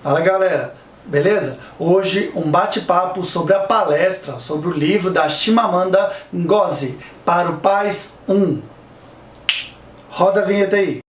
Fala galera, beleza? Hoje um bate-papo sobre a palestra, sobre o livro da Chimamanda Ngozi, Para o País 1. Roda a vinheta aí.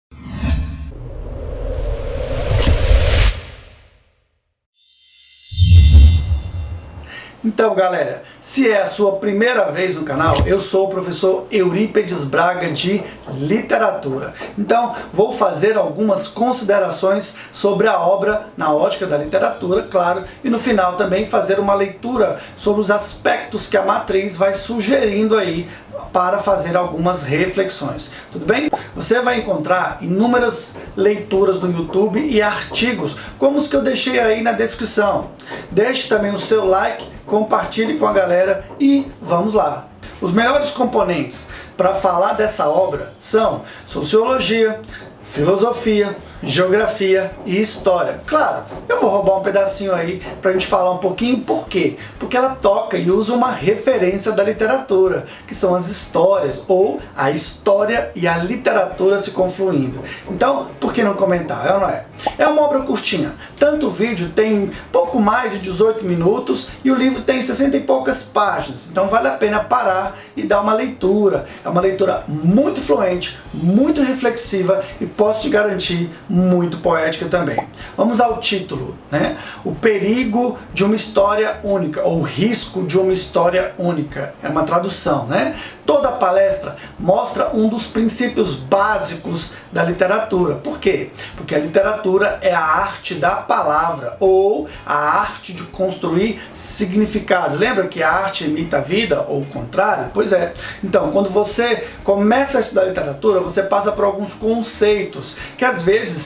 Então galera, se é a sua primeira vez no canal, eu sou o professor Eurípedes Braga de Literatura. Então vou fazer algumas considerações sobre a obra na ótica da literatura, claro, e no final também fazer uma leitura sobre os aspectos que a matriz vai sugerindo aí para fazer algumas reflexões. Tudo bem? Você vai encontrar inúmeras leituras no YouTube e artigos como os que eu deixei aí na descrição. Deixe também o seu like, compartilhe com a galera e vamos lá. Os melhores componentes para falar dessa obra são sociologia, filosofia, geografia e história. Claro, eu vou roubar um pedacinho aí pra gente falar um pouquinho. Por quê? Porque ela toca e usa uma referência da literatura, que são as histórias, ou a história e a literatura se confluindo. Então, por que não comentar? É ou não é? É uma obra curtinha. Tanto o vídeo tem pouco mais de 18 minutos e o livro tem 60 e poucas páginas. Então vale a pena parar e dar uma leitura. É uma leitura muito fluente, muito reflexiva e posso te garantir muito poética também. Vamos ao título, né? O perigo de uma história única, ou o risco de uma história única. É uma tradução, né? Toda a palestra mostra um dos princípios básicos da literatura. Por quê? Porque a literatura é a arte da palavra, ou a arte de construir significados. Lembra que a arte imita a vida, ou o contrário? Pois é. Então, quando você começa a estudar literatura, você passa por alguns conceitos que às vezes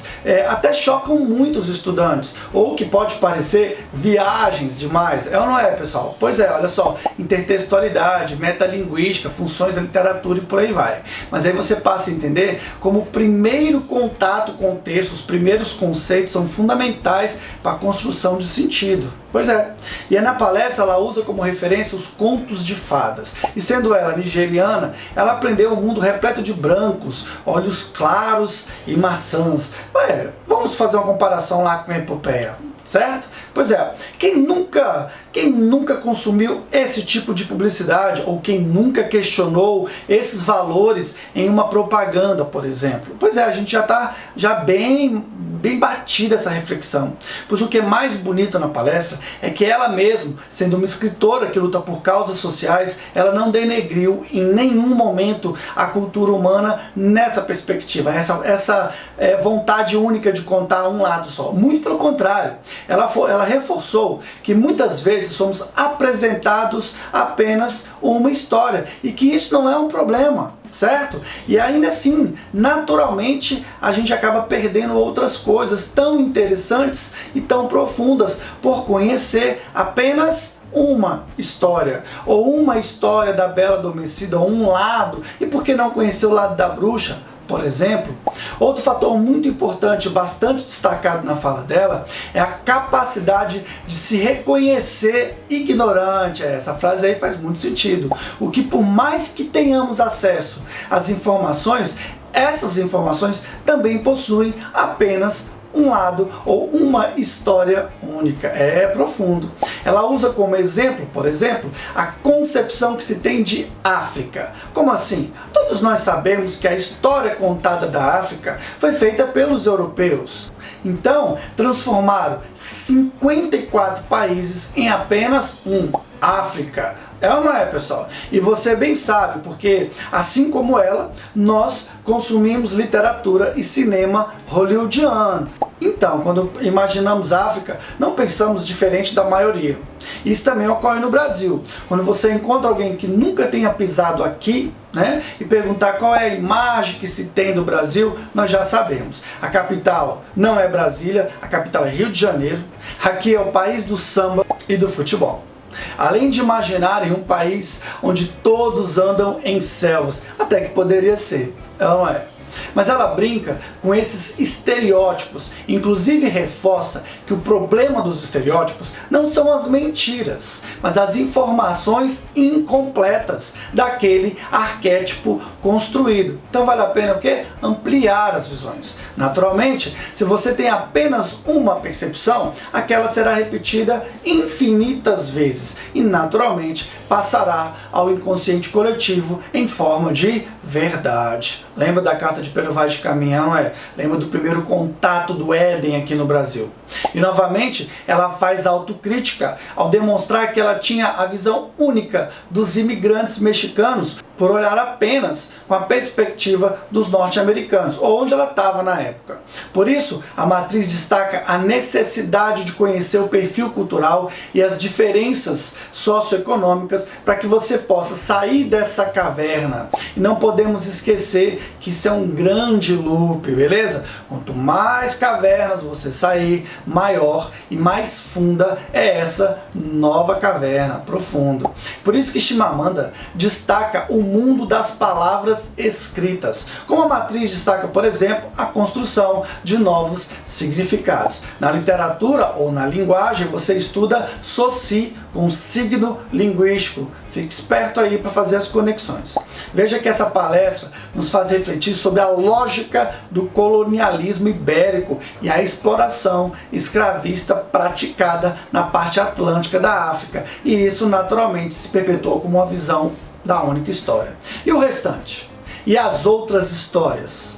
até chocam muito os estudantes, ou que pode parecer viagens demais. É ou não é, pessoal? Pois é, olha só, intertextualidade, metalinguística, funções da literatura e por aí vai. Mas aí você passa a entender como o primeiro contato com o texto, os primeiros conceitos são fundamentais para a construção de sentido. Pois é. E na palestra ela usa como referência os contos de fadas. E sendo ela nigeriana, ela aprendeu um mundo repleto de brancos, olhos claros e maçãs. Ué, vamos fazer uma comparação lá com a epopeia, certo? Pois é, quem nunca consumiu esse tipo de publicidade, ou quem nunca questionou esses valores em uma propaganda, por exemplo? Pois é, a gente já está bem batida essa reflexão. Pois o que é mais bonito na palestra é que ela mesma, sendo uma escritora que luta por causas sociais, ela não denegriu em nenhum momento a cultura humana nessa perspectiva, essa vontade única de contar um lado só. Muito pelo contrário, ela reforçou que muitas vezes somos apresentados apenas uma história e que isso não é um problema. Certo? E ainda assim, naturalmente, a gente acaba perdendo outras coisas tão interessantes e tão profundas por conhecer apenas uma história, ou uma história da Bela Adormecida, ou um lado. E por que não conhecer o lado da bruxa, por exemplo? Outro fator muito importante, bastante destacado na fala dela, é a capacidade de se reconhecer ignorante. Essa frase aí faz muito sentido. O que, por mais que tenhamos acesso às informações, essas informações também possuem apenas um lado ou uma história única. É profundo. Ela usa como exemplo, por exemplo, a concepção que se tem de África. Como assim? Todos nós sabemos que a história contada da África foi feita pelos europeus. Então, transformaram 54 países em apenas um, África. É ou não é, pessoal? E você bem sabe, porque assim como ela, nós consumimos literatura e cinema hollywoodiano. Então, quando imaginamos África, não pensamos diferente da maioria. Isso também ocorre no Brasil. Quando você encontra alguém que nunca tenha pisado aqui, né, e perguntar qual é a imagem que se tem do Brasil, nós já sabemos. A capital não é Brasília, a capital é Rio de Janeiro. Aqui é o país do samba e do futebol. Além de imaginarem um país onde todos andam em selvas, até que poderia ser, não é? Mas ela brinca com esses estereótipos, inclusive reforça que o problema dos estereótipos não são as mentiras, mas as informações incompletas daquele arquétipo construído. Então vale a pena o quê? Ampliar as visões. Naturalmente, se você tem apenas uma percepção, aquela será repetida infinitas vezes e naturalmente passará ao inconsciente coletivo em forma de verdade. Lembra da carta de Pero Vaz de Caminha, não é? Lembra do primeiro contato do Éden aqui no Brasil. E novamente, ela faz autocrítica ao demonstrar que ela tinha a visão única dos imigrantes mexicanos por olhar apenas com a perspectiva dos norte-americanos, ou onde ela estava na época. Por isso, a matriz destaca a necessidade de conhecer o perfil cultural e as diferenças socioeconômicas para que você possa sair dessa caverna. E não podemos esquecer que isso é um grande loop, beleza? Quanto mais cavernas você sair, maior e mais funda é essa nova caverna, profundo. Por isso que Chimamanda destaca o mundo das palavras escritas, como a matriz destaca, por exemplo, a construção de novos significados. Na literatura ou na linguagem, você estuda soci com signo linguístico. Fique esperto aí para fazer as conexões. Veja que essa palestra nos faz refletir sobre a lógica do colonialismo ibérico e a exploração escravista praticada na parte atlântica da África. E isso naturalmente se perpetuou como uma visão da única história. E o restante? E as outras histórias?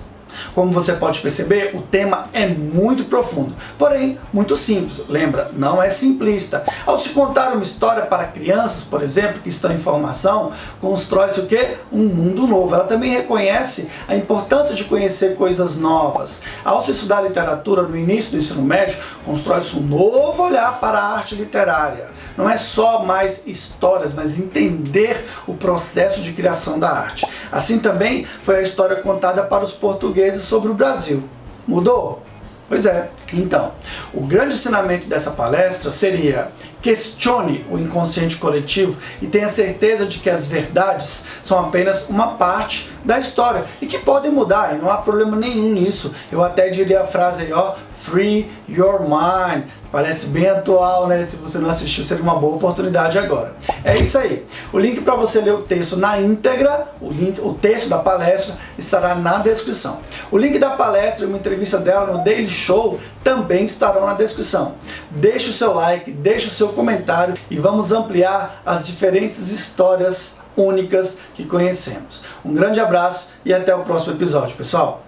Como você pode perceber, o tema é muito profundo, porém muito simples. Lembra, não é simplista. Ao se contar uma história para crianças, por exemplo, que estão em formação, constrói-se o quê? Um mundo novo. Ela também reconhece a importância de conhecer coisas novas. Ao se estudar literatura no início do ensino médio, constrói-se um novo olhar para a arte literária. Não é só mais histórias, mas entender o processo de criação da arte. Assim também foi a história contada para os portugueses sobre o Brasil. Mudou? Pois é. Então, o grande ensinamento dessa palestra seria: questione o inconsciente coletivo e tenha certeza de que as verdades são apenas uma parte da história e que podem mudar, e não há problema nenhum nisso. Eu até diria a frase aí, ó, free your mind. Parece bem atual, né? Se você não assistiu, seria uma boa oportunidade agora. É isso aí. O link para você ler o texto na íntegra, o texto da palestra, estará na descrição. O link da palestra e uma entrevista dela no Daily Show também estarão na descrição. Deixe o seu like, deixe o seu comentário e vamos ampliar as diferentes histórias únicas que conhecemos. Um grande abraço e até o próximo episódio, pessoal.